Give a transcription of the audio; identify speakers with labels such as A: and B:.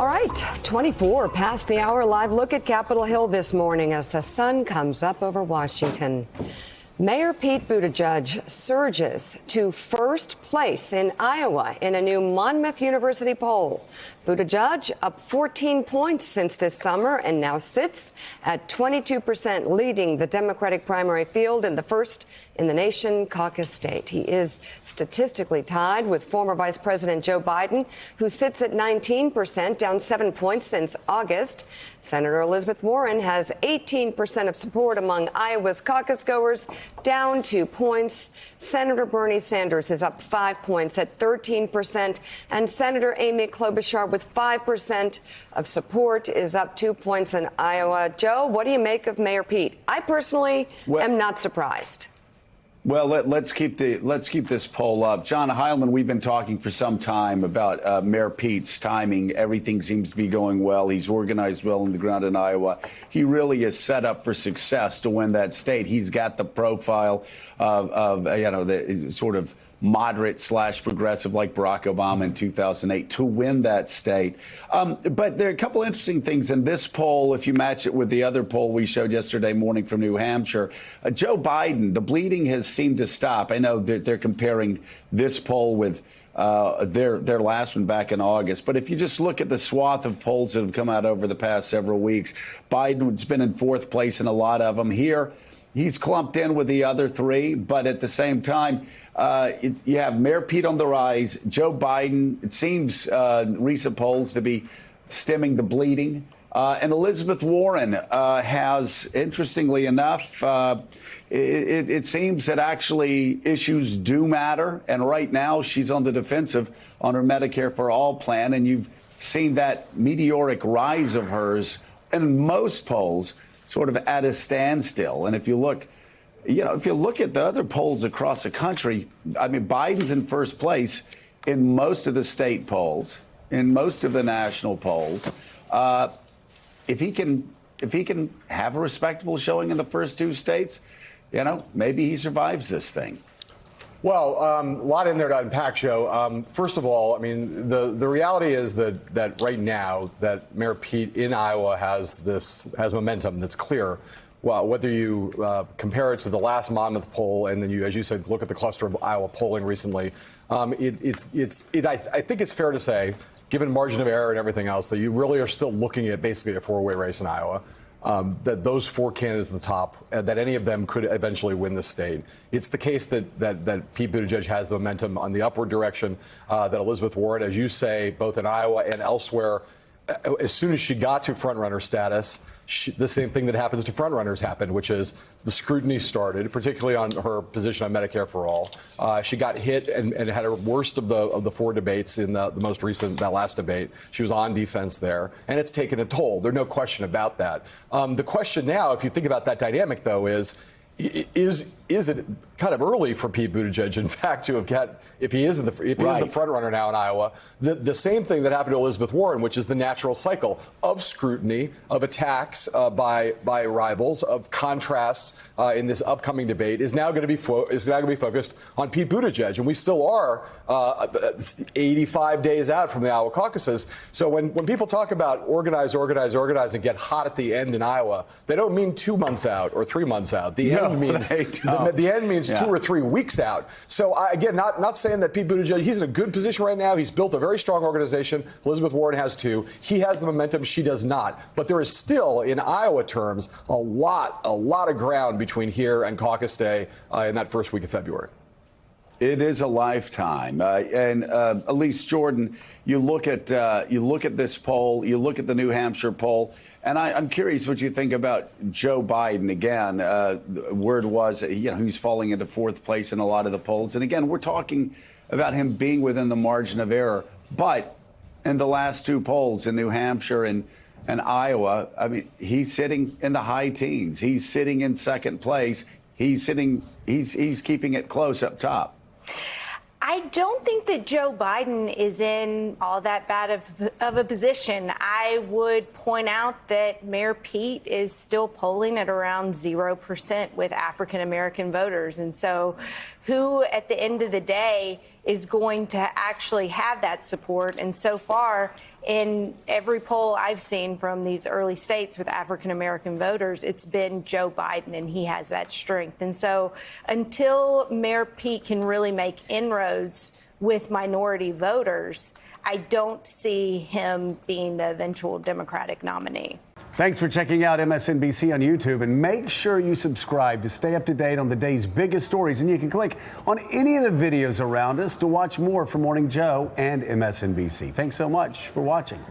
A: All right, 24 past the hour. Live look at Capitol Hill this morning as the sun comes up over Washington. Mayor Pete Buttigieg surges to first place in Iowa in a new Monmouth University poll. Buttigieg up 14 points since this summer and now sits at 22%, leading the Democratic primary field in the first in the nation caucus state. He is statistically tied with former Vice President Joe Biden, who sits at 19%, down 7 points since August. Senator Elizabeth Warren has 18% of support among Iowa's caucus goers, down 2 points. Senator Bernie Sanders is up 5 points at 13%, and Senator Amy Klobuchar with 5% of support is up 2 points in Iowa. Joe, what do you make of Mayor Pete? I personally am not surprised.
B: Well, let's keep this poll up. John Heilemann, we've been talking for some time about Mayor Pete's timing. Everything seems to be going well. He's organized well on the ground in Iowa. He really is set up for success to win that state. He's got the profile of the sort of moderate/progressive like Barack Obama in 2008 to win that state. But there are a couple interesting things in this poll. If you match it with the other poll we showed yesterday morning from New Hampshire, Joe Biden, the bleeding has seemed to stop. I know they're comparing this poll with their last one back in August. But if you just look at the swath of polls that have come out over the past several weeks, Biden's been in fourth place in a lot of them. Here, he's clumped in with the other three, but at the same time, you have Mayor Pete on the rise. Joe Biden, it seems recent polls to be stemming the bleeding. And Elizabeth Warren has, interestingly enough, it seems that actually issues do matter. And right now she's on the defensive on her Medicare for All plan. And you've seen that meteoric rise of hers in most polls sort of at a standstill. And if you look at the other polls across the country, I mean, Biden's in first place in most of the state polls, in most of the national polls. If he can have a respectable showing in the first two states, maybe he survives this thing.
C: Well, a lot in there to unpack, Joe. First of all, I mean, the reality is that right now that Mayor Pete in Iowa has momentum that's clear. Well, whether you compare it to the last Monmouth poll and then you, as you said, look at the cluster of Iowa polling recently, I think it's fair to say, given margin of error and everything else, that you really are still looking at basically a four-way race in Iowa. That those four candidates at the top, that any of them could eventually win the state. It's the case that Pete Buttigieg has the momentum on the upward direction, that Elizabeth Warren, as you say, both in Iowa and elsewhere, as soon as she got to frontrunner status, the same thing that happens to frontrunners happened, which is the scrutiny started, particularly on her position on Medicare for All. She got hit and had her worst of the four debates in the most recent, that last debate. She was on defense there, and it's taken a toll. There's no question about that. The question now, if you think about that dynamic, though, is it kind of early for Pete Buttigieg, in fact, to have got, if he is the front runner now in Iowa, the same thing that happened to Elizabeth Warren, which is the natural cycle of scrutiny, of attacks by rivals, of contrast in this upcoming debate, is now going to be focused on Pete Buttigieg, and we still are 85 days out from the Iowa caucuses. So when people talk about organize, and get hot at the end in Iowa, they don't mean 2 months out or 3 months out. The end means 2 or 3 weeks out. So again, not saying that Pete Buttigieg, he's in a good position right now. He's built a very strong organization. Elizabeth Warren has too. He has the momentum. She does not. But there is still, in Iowa terms, a lot of ground between here and caucus day in that first week of February.
B: It is a lifetime. And Elise Jordan, you look at this poll, you look at the New Hampshire poll, and I'm curious what you think about Joe Biden. Again, word was he's falling into fourth place in a lot of the polls. And again, we're talking about him being within the margin of error. But in the last two polls in New Hampshire and Iowa, I mean, he's sitting in the high teens. He's sitting in second place. He's keeping it close up top.
D: I don't think that Joe Biden is in all that bad of a position. I would point out that Mayor Pete is still polling at around 0% with African-American voters. And so who, at the end of the day, is going to actually have that support. And so far, in every poll I've seen from these early states with African American voters, it's been Joe Biden, and he has that strength. And so until Mayor Pete can really make inroads with minority voters, I don't see him being the eventual Democratic nominee.
E: Thanks for checking out MSNBC on YouTube, and make sure you subscribe to stay up to date on the day's biggest stories. And you can click on any of the videos around us to watch more from Morning Joe and MSNBC. Thanks so much for watching.